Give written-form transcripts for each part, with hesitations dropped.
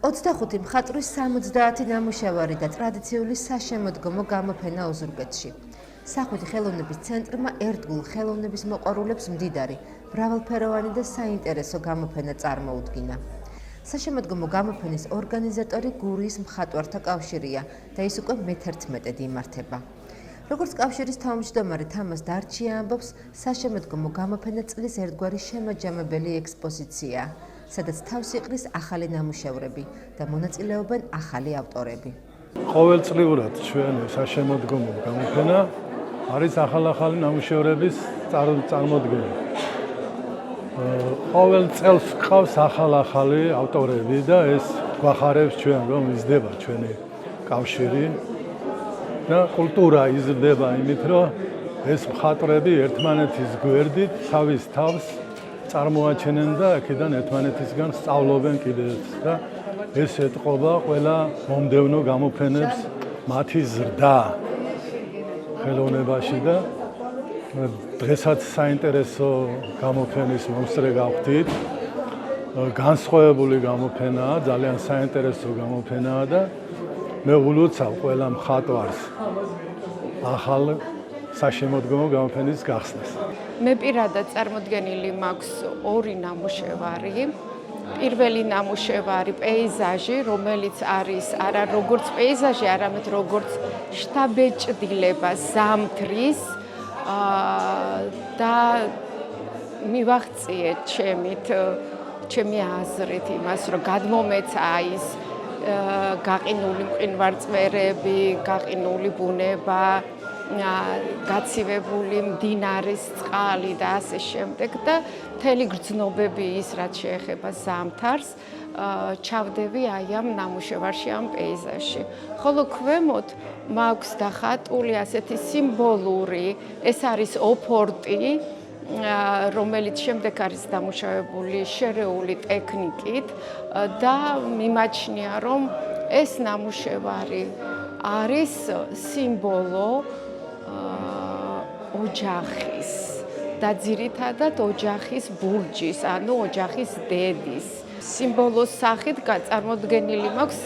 25 მხატვრის 70 ნამუშევარი და ტრადიციული საშემოდგომო გამოფენა ოზურგეთში. სახვითი ხელოვნების ცენტრმა ერთგულ ხელოვნების მოყვარულებს მდიდარი, მრავალფეროვანი და საინტერესო გამოფენა წარმოუდგინა. საშემოდგომო გამოფენის ორგანიზატორი გურიის მხატვართა კავშირია და ის უკვე მე-11 იმართება. როგორც კავშირის თავმჯდომარე თამაზ დარჩია ამბობს, საშემოდგომო გამოფენა წლის ერთგვარი შემაჯამებელი ექსპოზიციაა, სადაც თავს იყრის ახალი ნამუშევრები და მონაწილეობენ ახალი ავტორები. ყოველწლიურად ჩვენი საშემოდგომო გამოფენა არის ახალ-ახალი ნამუშევრების წარმოდგენა. ყოველ წელს ყავს ახალ-ახალი ავტორები და ეს გვახარებს ჩვენ, რომ იზრდება ჩვენი კავშირი და კულტურა იზრდება იმით, რომ ეს მხატვრები ერთმანეთის გვერდით თავის თავს წარმოაჩენენ და აქედან ერთმანეთისგან სწავლობენ კიდეც და ეს ეტყობა ყველა მომდევნო გამოფენებს მათი ზრდა ხელოვნებაში და დღესაც საინტერესო გამოფენის მომსწრე გავხდით. განსხვავებული გამოფენაა, ძალიან საინტერესო გამოფენაა და მე ულოცავ ყველა მხატვარს ახალ საშემოდგომო გამოფენის გახსნას. მე პირადად წარმოდგენილი მაქვს ორი ნამუშევარი. პირველი ნამუშევარი პეიზაჟი, რომელიც არის არა როგორც პეიზაჟი, არამედ როგორც შთაბეჭდილება ზამთრის და მივაღწიეთ ჩემი აზრით იმას, რომ გადმომეცა ის გაყინული მყინვარწვერები, გაყინული ბუნება, გაცივებული მდინარის წყალი და ასე შემდეგ და მთელი გრძნობები ის, რაც შეეხება ზამთარს, ჩავდები აი ამ ნამუშევარში, ამ პეიზაჟში. ხოლო ქვემოთ მაქვს დახატული ასეთი სიმბოლური, ეს არის ოფორტი, რომელიც შემდეგ არის დამუშავებული შერეული ტექნიკით და მიმაჩნია, რომ ეს ნამუშევარი არის სიმბოლო ოჯახის და ძირითადად ოჯახის ბურჯის, ანუ ოჯახის დედის. სიმბოლოს სახით წარმოდგენილი მაქვს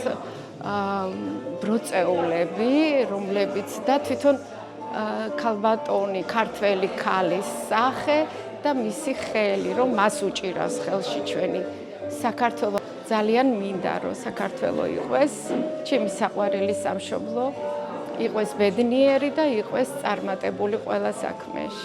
ბროწეულები, რომლებიც და თვითონ ქალბატონი, ქართველი ქალის სახე და მისი ხელი, რომ მას უჭირავს ხელში ჩვენი საქართველო. ძალიან მინდა, რომ საქართველო იყოს ჩემი საყვარელი სამშობლო, იყოს ბედნიერი და იყოს წარმატებული ყველა საქმეში.